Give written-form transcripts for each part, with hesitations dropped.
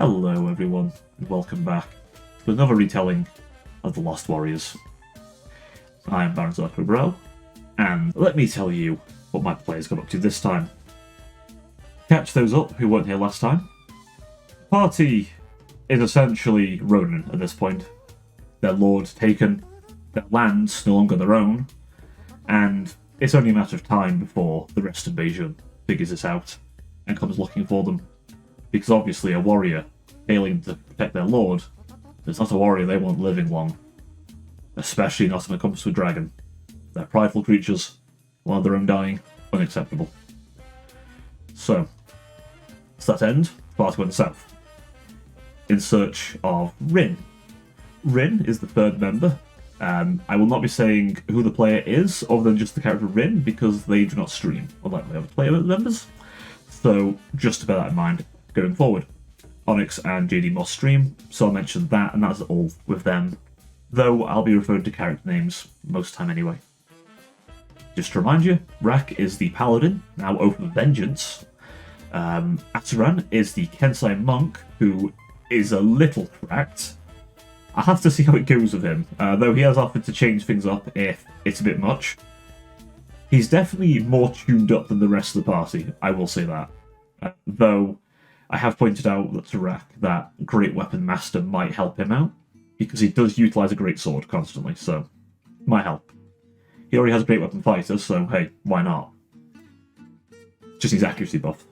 Hello everyone, and welcome back to another retelling of The Lost Warriors. I am Baron Bro, and let me tell you what my players got up to this time. Catch those up who weren't here last time. The party is essentially Ronin at this point. Their lord taken, their lands no longer their own, and it's only a matter of time before the rest of Beijing figures this out and comes looking for them. Because obviously a warrior failing to protect their lord is not a warrior they want living long. Especially not when it comes to a dragon. They're prideful creatures, one of their own dying, unacceptable. So, to that end, the party went south, in search of Rin. Rin is the third member. I will not be saying who the player is, other than just the character Rin, because they do not stream, unlike the other player members. So, just to bear that in mind going forward. Onyx and JD must stream, so I'll mention that, and that's all with them. Though I'll be referring to character names most time anyway. Just to remind you, Rak is the paladin, now open with vengeance. Ataran is the Kensai monk, who is a little cracked. I'll have to see how it goes with him, though he has offered to change things up if it's a bit much. He's definitely more tuned up than the rest of the party, I will say that. Though I have pointed out to Rak that Great Weapon Master might help him out, because he does utilise a great sword constantly, so might help. He already has a Great Weapon Fighter, so hey, why not? Just needs accuracy buff.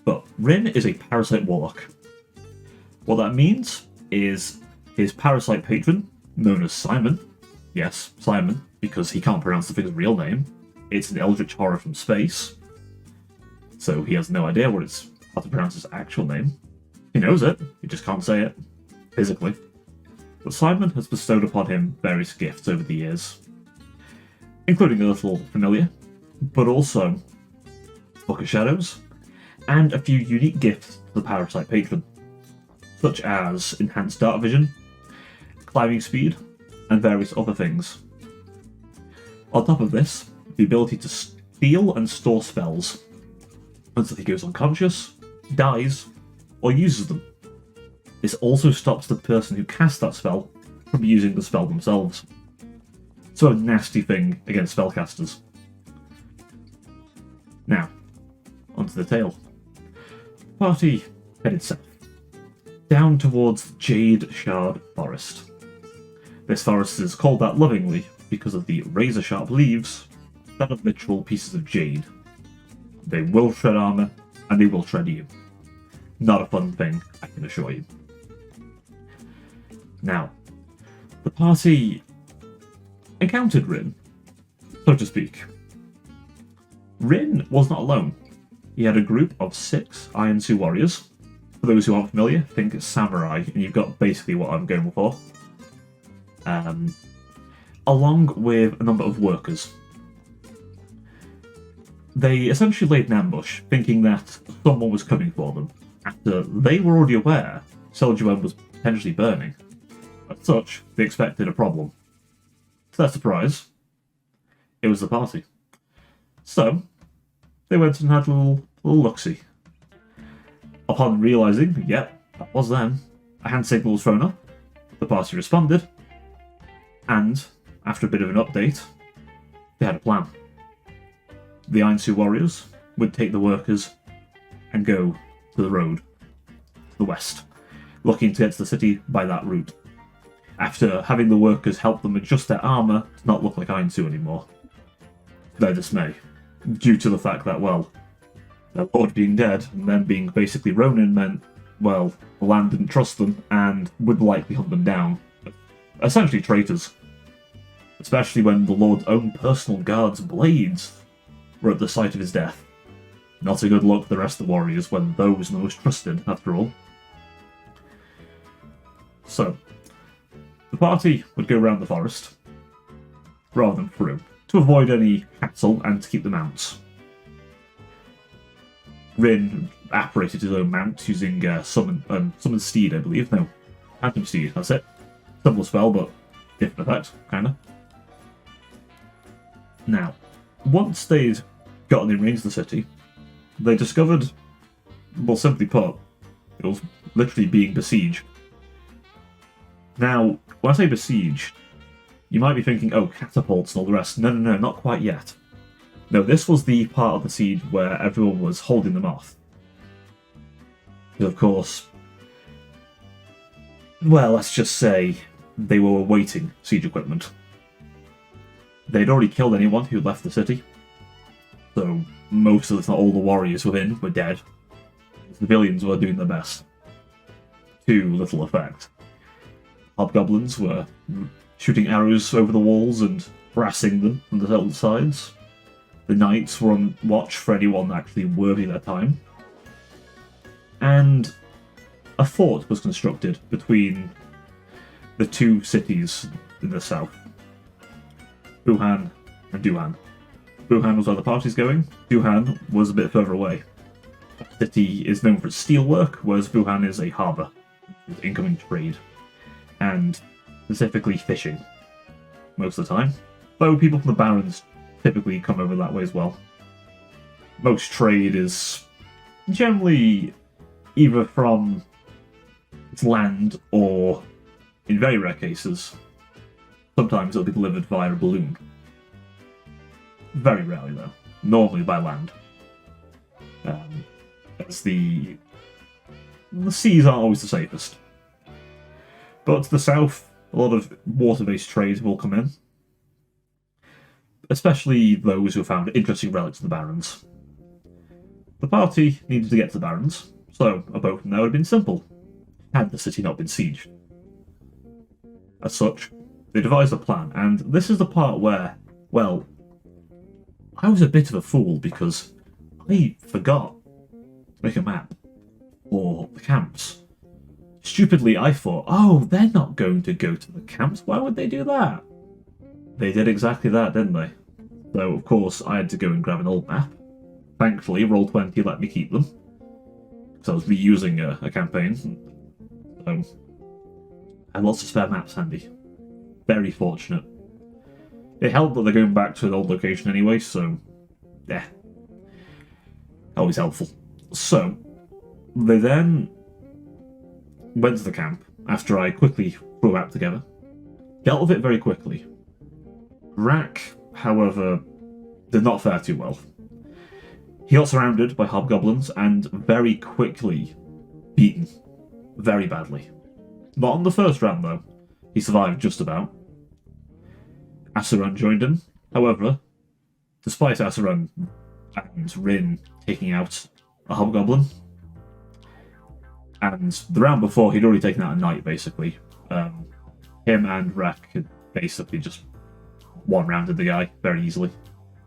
But Rin is a Parasite Warlock. What that means is his Parasite patron, known as Simon, yes, Simon, because he can't pronounce the thing's real name, it's an eldritch horror from space, so he has no idea how to pronounce his actual name. He knows it, he just can't say it, physically. But Simon has bestowed upon him various gifts over the years, including a little familiar, but also Book of Shadows, and a few unique gifts to the Parasite patron, such as enhanced dark vision, climbing speed, and various other things. On top of this, the ability to steal and store spells until he goes unconscious, dies, or uses them. This also stops the person who cast that spell from using the spell themselves. So a nasty thing against spellcasters. Now, onto the tale. The party headed south, down towards the Jade Shard Forest. This forest is called that lovingly because of the razor-sharp leaves that are literal pieces of jade. They will shred armour, and they will shred you. Not a fun thing, I can assure you. Now, the party encountered Rin, so to speak. Rin was not alone. He had a group of 6 Iron Sioux warriors. For those who aren't familiar, think it's samurai, and you've got basically what I'm going for. Along with a number of workers. They essentially laid an ambush, thinking that someone was coming for them, after they were already aware Seljuen was potentially burning. As such, they expected a problem. To their surprise, it was the party. So, they went and had a little look-see. Upon realising, yep, that was them, a hand signal was thrown up, the party responded, and, after a bit of an update, they had a plan. The Iron Sioux warriors would take the workers and go to the road, to the west, looking to get to the city by that route, after having the workers help them adjust their armour to not look like Iron Sioux anymore. Their dismay, due to the fact that, well, their lord being dead and them being basically Ronin meant, well, the land didn't trust them and would likely hunt them down. Essentially traitors. Especially when the lord's own personal guard's blades were at the site of his death. Not a good look for the rest of the warriors when those are the most trusted, after all. So, the party would go around the forest, rather than through, to avoid any hassle and to keep the mounts. Rin apparated his own mount using summon steed, I believe. No, phantom steed, that's it. Similar spell, but different effect, kinda. Now, once they'd gotten in range of the city, they discovered, well, simply put, It was literally being besieged. Now, when I say besieged, you might be thinking, oh, catapults and all the rest. No, no, no, not quite yet. No, this was the part of the siege where everyone was holding them off. Because, of course, well, let's just say they were awaiting siege equipment. They'd already killed anyone who left the city, so most of, if not all, the warriors within were dead. The civilians were doing their best. To little effect. Hobgoblins were shooting arrows over the walls and harassing them from the sides. The knights were on watch for anyone actually worthy of their time. And a fort was constructed between the two cities in the south. Wuhan and Duhan. Wuhan was where the party's going. Duhan was a bit further away. The city is known for its steelwork, whereas Wuhan is a harbour with incoming trade. And specifically fishing, most of the time. Though people from the barons typically come over that way as well. Most trade is generally either from land or, in very rare cases, sometimes it'll be delivered via a balloon. Very rarely though. Normally by land. As the seas aren't always the safest. But to the south, a lot of water-based trade will come in. Especially those who found interesting relics of the barons. The party needed to get to the barons, so a boat from there would have been simple, had the city not been sieged. As such, they devised a plan, and this is the part where, well, I was a bit of a fool because I forgot to make a map for the camps. Stupidly, I thought, oh, they're not going to go to the camps, why would they do that? They did exactly that, didn't they? So, of course, I had to go and grab an old map. Thankfully, Roll20 let me keep them, because I was reusing a campaign. So, I had lots of spare maps handy. Very fortunate. It helped that they're going back to an old location anyway, so, yeah. Always helpful. So, they then went to the camp, after I quickly threw a map together. Dealt with it very quickly. Rack, however, did not fare too well. He got surrounded by hobgoblins and very quickly beaten. Very badly. Not on the first round, though. He survived just about. Asuran joined him. However, despite Asuran and Rin taking out a hobgoblin, and the round before he'd already taken out a knight, basically. Him and Rack had basically just one-rounded the guy very easily.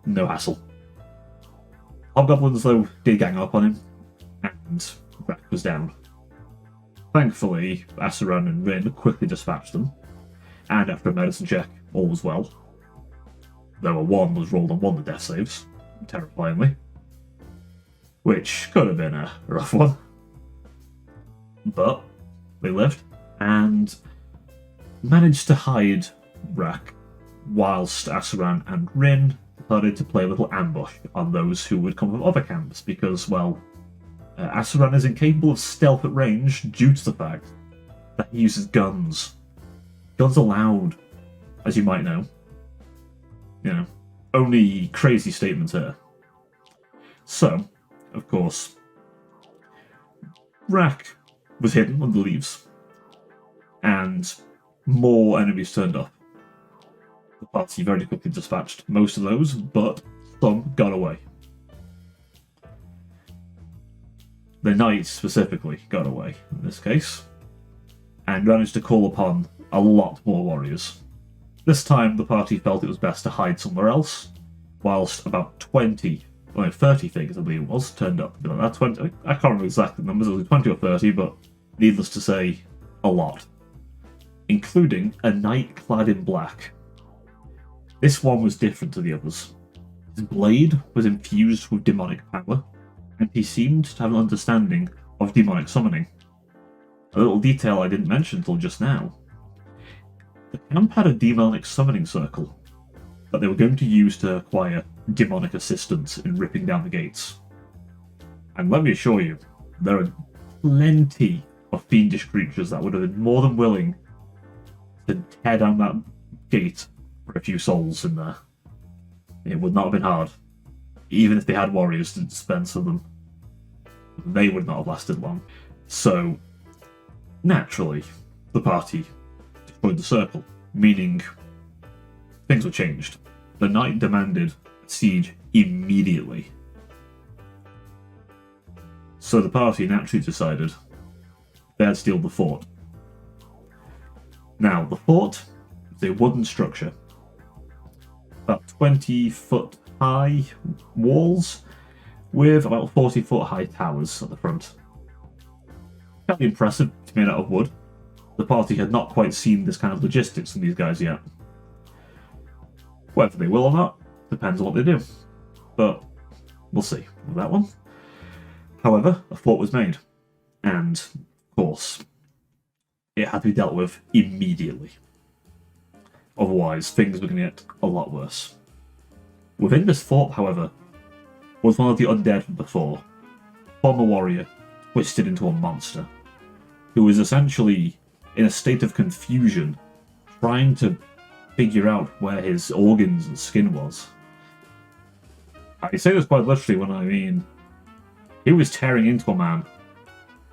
No hassle. Hobgoblins, though, did gang up on him, and Rack was down. Thankfully, Asuran and Rin quickly dispatched them, and after a medicine check, all was well. Though a 1 was rolled on one of the death saves, terrifyingly. Which could have been a rough one. But they lived, and managed to hide Rack, whilst Asuran and Rin decided to play a little ambush on those who would come from other camps, because, well, Asuran is incapable of stealth at range due to the fact that he uses guns. Guns are loud, as you might know. You know, only crazy statements here. So, of course, Rack was hidden under the leaves, and more enemies turned up. The party very quickly dispatched most of those, but some got away. The knights specifically got away in this case, and managed to call upon a lot more warriors. This time the party felt it was best to hide somewhere else, whilst about 30 figures I believe it was, turned up. That 20, I can't remember exactly the numbers, it was 20 or 30, but needless to say, a lot. Including a knight clad in black. This one was different to the others. His blade was infused with demonic power, and he seemed to have an understanding of demonic summoning. A little detail I didn't mention until just now. The camp had a demonic summoning circle that they were going to use to acquire demonic assistance in ripping down the gates. And let me assure you, there are plenty of fiendish creatures that would have been more than willing to tear down that gate for a few souls in there. It would not have been hard. Even if they had warriors to dispense of them, they would not have lasted long. So, naturally, the party destroyed the circle, meaning things were changed. The knight demanded a siege immediately. So the party naturally decided they'd steal the fort. Now, the fort is a wooden structure, about 20-foot high walls with about 40-foot high towers at the front. Fairly impressive to be made out of wood. The party had not quite seen this kind of logistics from these guys yet. Whether they will or not depends on what they do, but we'll see with that one. However, a fort was made, and of course, it had to be dealt with immediately. Otherwise, things were going to get a lot worse. Within this fort, however, was one of the undead from before, former warrior, twisted into a monster, who was essentially in a state of confusion, trying to figure out where his organs and skin was. I say this quite literally when I mean he was tearing into a man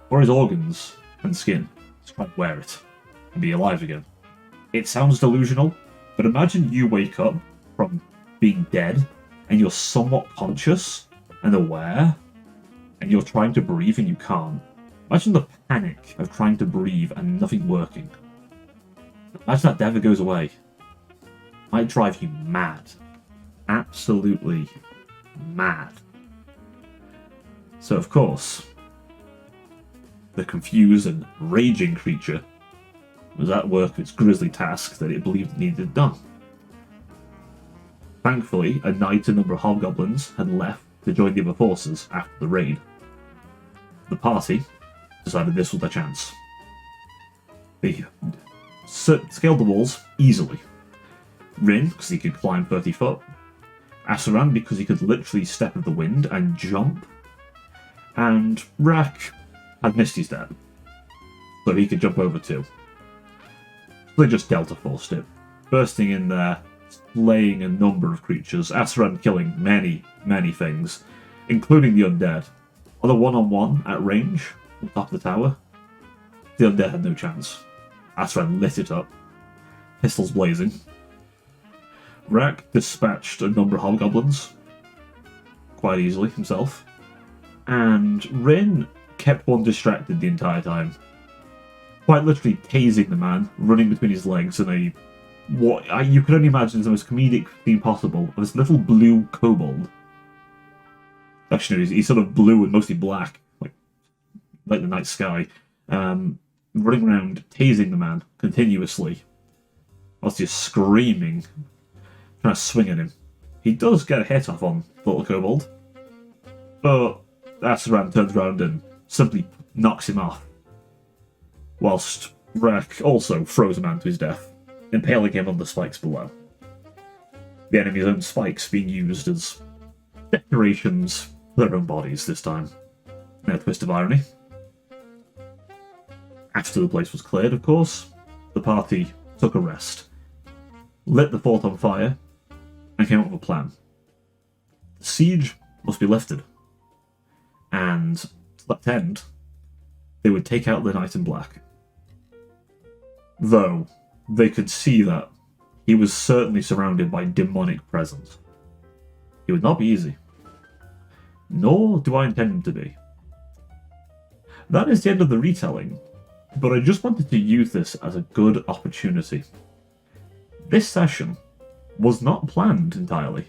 for his organs and skin to try and wear it and be alive again. It sounds delusional, but imagine you wake up from being dead and you're somewhat conscious and aware and you're trying to breathe and you can't. Imagine the panic of trying to breathe and nothing working. Imagine that never goes away. It might drive you mad. Absolutely mad. So of course, the confused and raging creature was at work its grisly task that it believed needed done. Thankfully, a knight and a number of hobgoblins had left to join the other forces after the raid. The party decided this was their chance. They scaled the walls easily. Rin, because he could climb 30 foot. Asaran, because he could literally step in the wind and jump. And Rak had Misty Step, so he could jump over too. So they just Delta Forced it, bursting in there, slaying a number of creatures, Asaran killing many, many things, including the undead. On a one-on-one at range, on top of the tower, the undead had no chance. Asaran lit it up, pistols blazing. Rak dispatched a number of hobgoblins, quite easily himself, and Rin kept one distracted the entire time. Quite literally tasing the man, running between his legs in a you could only imagine is the most comedic thing possible of this little blue kobold. Actually, he's sort of blue and mostly black, like the night sky, running around tasing the man continuously, whilst he's screaming, trying to swing at him. He does get a hit off on the little kobold, but Asaran turns around and simply knocks him off, whilst Rak also throws a man to his death, impaling him on the spikes below. The enemy's own spikes being used as decorations for their own bodies this time. No twist of irony. After the place was cleared, of course, the party took a rest, lit the fort on fire, and came up with a plan. The siege must be lifted, and to that end, they would take out the Knight in Black. Though, they could see that he was certainly surrounded by demonic presence. It would not be easy. Nor do I intend him to be. That is the end of the retelling, but I just wanted to use this as a good opportunity. This session was not planned entirely.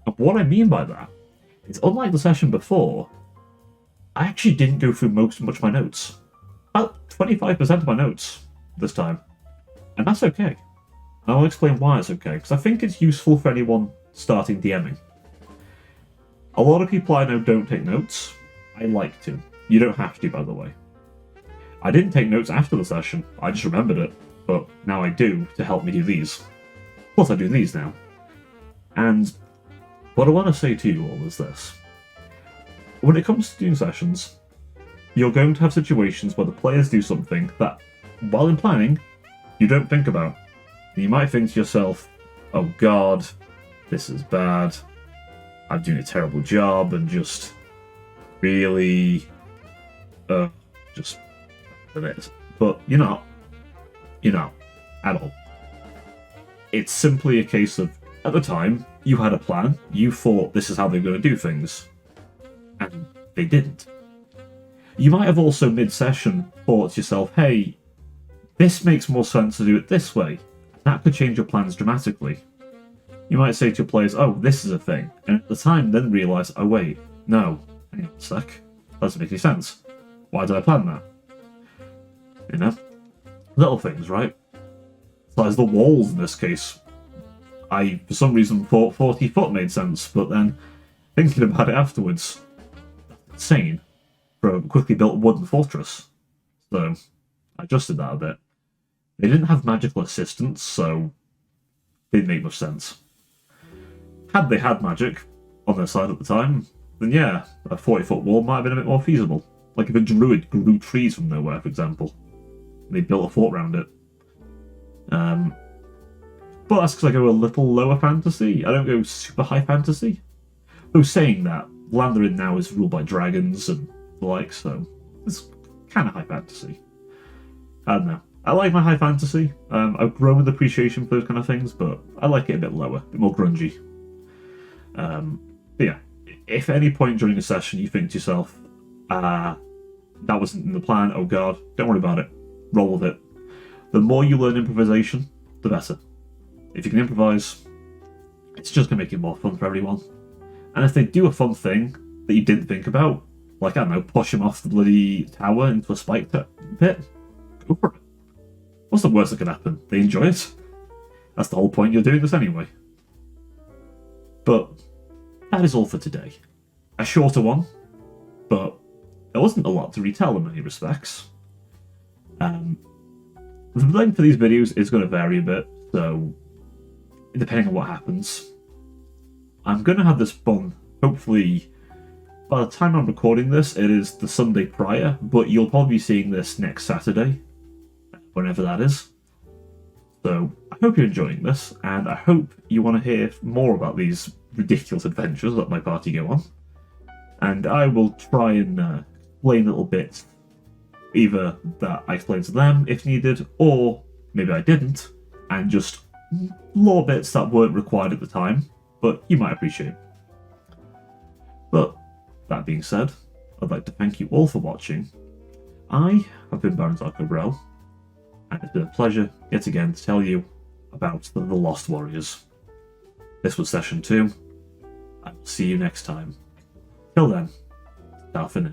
And what I mean by that is, unlike the session before, I actually didn't go through much of my notes. About 25% of my notes this time. And that's okay. And I'll explain why it's okay, because I think it's useful for anyone starting DMing. A lot of people I know don't take notes. I like to. You don't have to, by the way. I didn't take notes after the session, I just remembered it, but now I do to help me do these. Plus I do these now. And what I want to say to you all is this. When it comes to doing sessions, you're going to have situations where the players do something that, while in planning, you don't think about. And you might think to yourself, oh god, this is bad, I'm doing a terrible job, and just really, just it. But you're not. You're not. At all. It's simply a case of, at the time, you had a plan, you thought this is how they're going to do things, and they didn't. You might have also mid-session thought to yourself, hey, this makes more sense to do it this way. That could change your plans dramatically. You might say to your players, oh, this is a thing, and at the time then realise, oh wait, no, hang on a sec, that doesn't make any sense. Why did I plan that? You know? Little things, right? So as the walls in this case. I, for some reason, thought 40 foot made sense, but then thinking about it afterwards, that's insane for a quickly built wooden fortress. So I adjusted that a bit. They didn't have magical assistance, so it didn't make much sense. Had they had magic on their side at the time, then yeah, a 40-foot wall might have been a bit more feasible. Like if a druid grew trees from nowhere, for example, and they built a fort around it. But that's because I go a little lower fantasy. I don't go super high fantasy. Though saying that, the land they're in now is ruled by dragons and the like, so it's kind of high fantasy. I don't know. I like my high fantasy. I've grown with appreciation for those kind of things, but I like it a bit lower, a bit more grungy. But yeah, if at any point during a session you think to yourself, that wasn't in the plan, oh god, don't worry about it. Roll with it. The more you learn improvisation, the better. If you can improvise, it's just going to make it more fun for everyone. And if they do a fun thing that you didn't think about, like, I don't know, push him off the bloody tower into a spike pit, go for it. What's the worst that could happen? They enjoy it. That's the whole point, you're doing this anyway. But that is all for today. A shorter one, but there wasn't a lot to retell in many respects. The length for these videos is going to vary a bit, so depending on what happens. I'm going to have this done, hopefully, by the time I'm recording this, it is the Sunday prior, but you'll probably be seeing this next Saturday, whenever that is. So, I hope you're enjoying this, and I hope you want to hear more about these ridiculous adventures that my party go on. And I will try and explain little bits, either that I explained to them if needed, or maybe I didn't, and just lore bits that weren't required at the time, but you might appreciate. But that being said, I'd like to thank you all for watching. I have been Baron Zarko, and it's been a pleasure yet again to tell you about the Lost Warriors. This was session 2. I will see you next time. Till then, ciao for now.